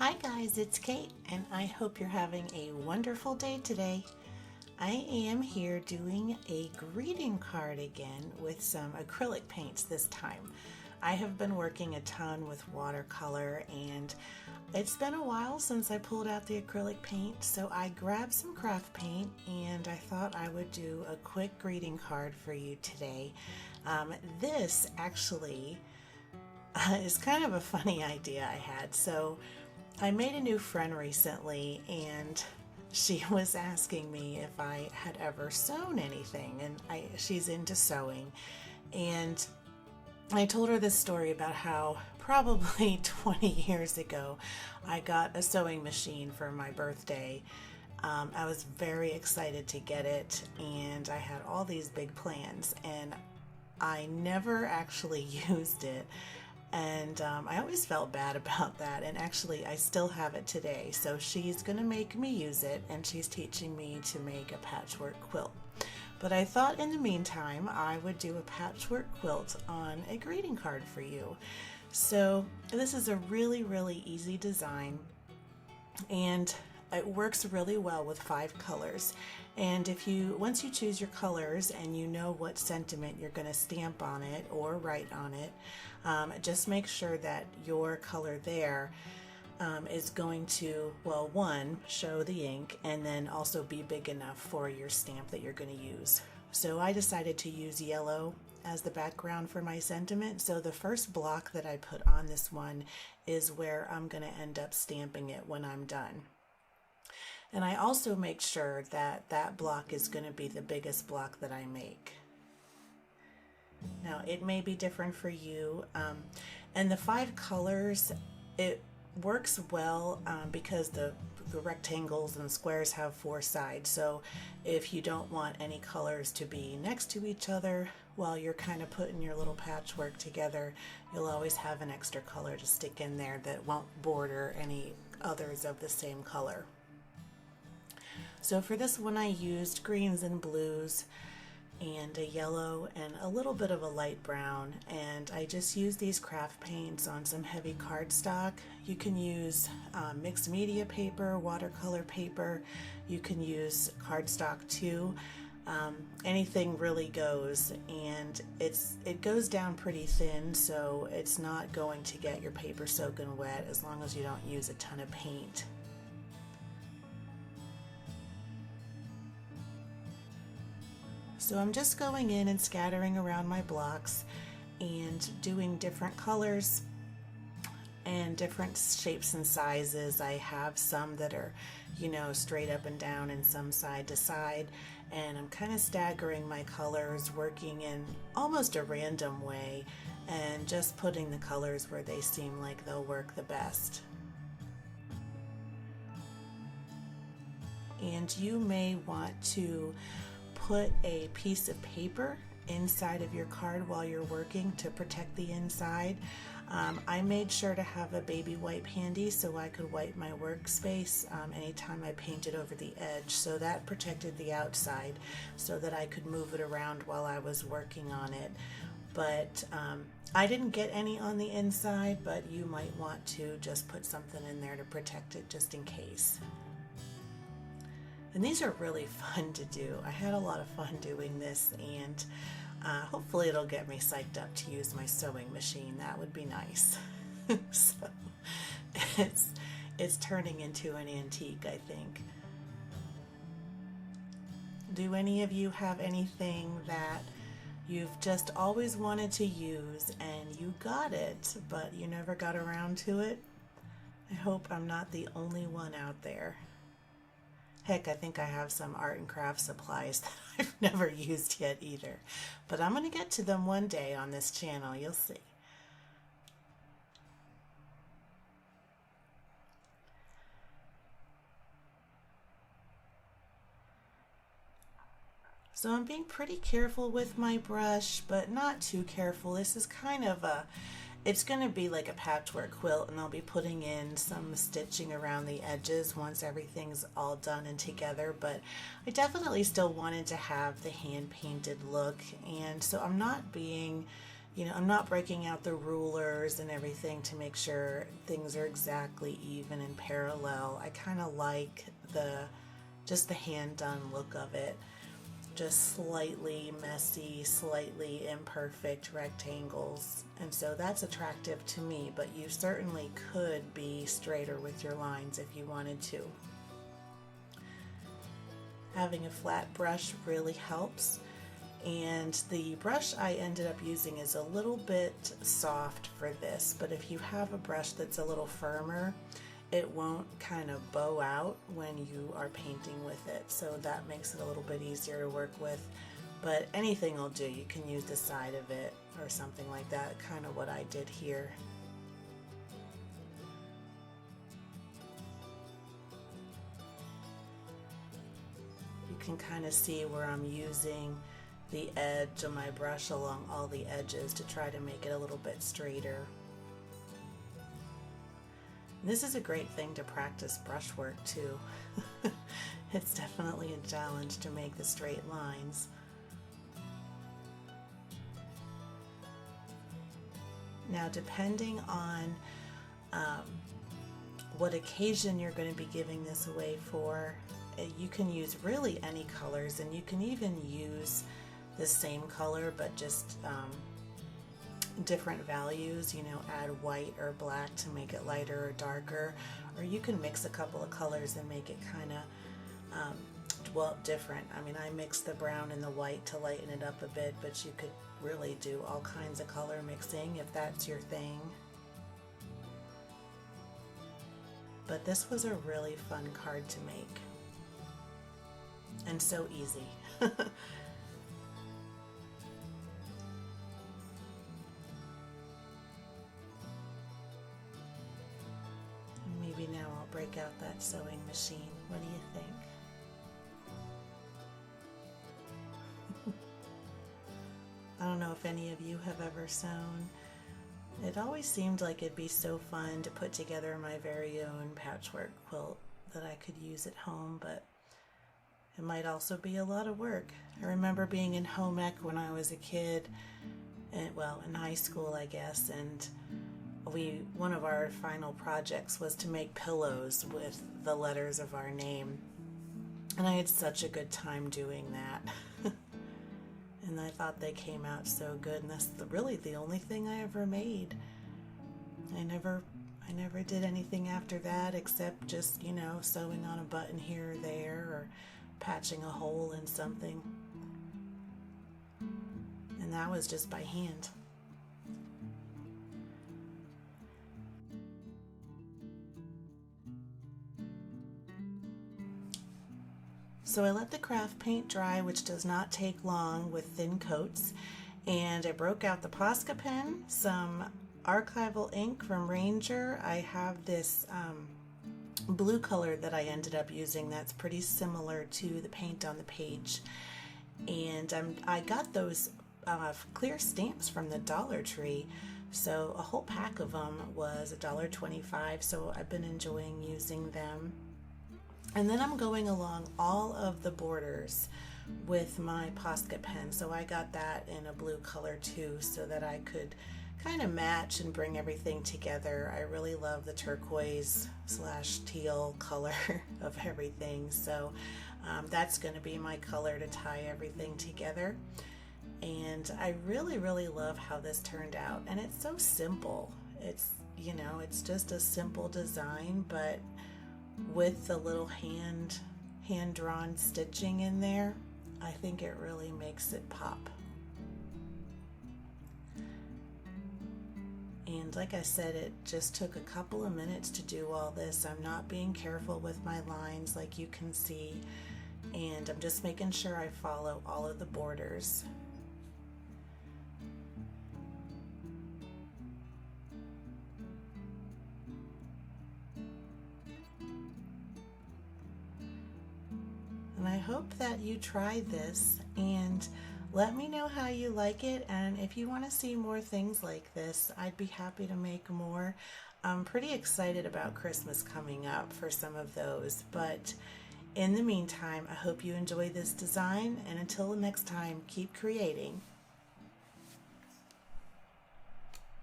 Hi guys, it's Kate and I hope you're having a wonderful day today. I am here doing a greeting card again with some acrylic paints this time. I have been working a ton with watercolor and it's been a while since I pulled out the acrylic paint, so I grabbed some craft paint and I thought I would do a quick greeting card for you today. This actually is kind of a funny idea I had. So I made a new friend recently and she was asking me if I had ever sewn anything, and she's into sewing. And I told her this story about how probably 20 years ago I got a sewing machine for my birthday. I was very excited to get it and I had all these big plans and I never actually used it. And I always felt bad about that, and actually I still have it today. So she's gonna make me use it and she's teaching me to make a patchwork quilt. But I thought in the meantime I would do a patchwork quilt on a greeting card for you. So this is a really easy design and it works really well with 5 colors. And once you choose your colors and you know what sentiment you're going to stamp on it or write on it, just make sure that your color there is going to, well, one, show the ink and then also be big enough for your stamp that you're going to use. So I decided to use yellow as the background for my sentiment. So the first block that I put on this one is where I'm going to end up stamping it when I'm done. And I also make sure that that block is going to be the biggest block that I make. Now it may be different for you, and the 5 colors, it works well because the rectangles and squares have 4 sides. So if you don't want any colors to be next to each other while you're kind of putting your little patchwork together, you'll always have an extra color to stick in there that won't border any others of the same color. So for this one I used greens and blues and a yellow and a little bit of a light brown, and I just used these craft paints on some heavy cardstock. You can use mixed media paper, watercolor paper, you can use cardstock too. Anything really goes, and it goes down pretty thin, so it's not going to get your paper soaking wet as long as you don't use a ton of paint. So I'm just going in and scattering around my blocks and doing different colors and different shapes and sizes. I have some that are, straight up and down and some side to side, and I'm kind of staggering my colors, working in almost a random way and just putting the colors where they seem like they'll work the best. And you may want to put a piece of paper inside of your card while you're working to protect the inside. I made sure to have a baby wipe handy so I could wipe my workspace anytime I painted over the edge, so that protected the outside so that I could move it around while I was working on it. But I didn't get any on the inside, but you might want to just put something in there to protect it just in case. And these are really fun to do. I had a lot of fun doing this, and hopefully it'll get me psyched up to use my sewing machine. That would be nice. So it's turning into an antique, I think. Do any of you have anything that you've just always wanted to use and you got it, but you never got around to it? I hope I'm not the only one out there. Heck, I think I have some art and craft supplies that I've never used yet either. But I'm going to get to them one day on this channel, you'll see. So I'm being pretty careful with my brush, but not too careful. This is kind of it's going to be like a patchwork quilt, and I'll be putting in some stitching around the edges once everything's all done and together, but I definitely still wanted to have the hand painted look, and so I'm not being You know, I'm not breaking out the rulers and everything to make sure things are exactly even and parallel. I kind of like just the hand done look of it. Just slightly messy, slightly imperfect rectangles. And so that's attractive to me, but you certainly could be straighter with your lines if you wanted to. Having a flat brush really helps. And the brush I ended up using is a little bit soft for this, but if you have a brush that's a little firmer, it won't kind of bow out when you are painting with it, so that makes it a little bit easier to work with. But anything will do. You can use the side of it or something like that, kind of what I did here. You can kind of see where I'm using the edge of my brush along all the edges to try to make it a little bit straighter. This is a great thing to practice brushwork too. It's definitely a challenge to make the straight lines. Now, depending on what occasion you're going to be giving this away for, you can use really any colors, and you can even use the same color but just different values, you know, add white or black to make it lighter or darker, or you can mix a couple of colors and make it kind of well, different. I mean, I mixed the brown and the white to lighten it up a bit, but you could really do all kinds of color mixing if that's your thing. But this was a really fun card to make, and so easy. Maybe now I'll break out that sewing machine. What do you think? I don't know if any of you have ever sewn. It always seemed like it'd be so fun to put together my very own patchwork quilt that I could use at home, but it might also be a lot of work. I remember being in home ec when I was a kid, and well, in high school, I guess, and one of our final projects was to make pillows with the letters of our name, and I had such a good time doing that. And I thought they came out so good, and that's really the only thing I ever made. I never did anything after that except just, you know, sewing on a button here or there, or patching a hole in something, and that was just by hand. So I let the craft paint dry, which does not take long with thin coats, and I broke out the Posca pen, some archival ink from Ranger. I have this blue color that I ended up using that's pretty similar to the paint on the page, and I got those clear stamps from the Dollar Tree, so a whole pack of them was $1.25, so I've been enjoying using them. And then I'm going along all of the borders with my Posca pen. So I got that in a blue color too, so that I could kind of match and bring everything together. I really love the turquoise / teal color of everything. So that's going to be my color to tie everything together. And I really, really love how this turned out. And it's so simple. It's, you know, it's just a simple design, but with the little hand-drawn stitching in there, I think it really makes it pop. And like I said, it just took a couple of minutes to do all this. I'm not being careful with my lines, like you can see, and I'm just making sure I follow all of the borders. And I hope that you try this and let me know how you like it, and if you want to see more things like this, I'd be happy to make more. I'm pretty excited about Christmas coming up for some of those, but in the meantime, I hope you enjoy this design, and until next time, keep creating.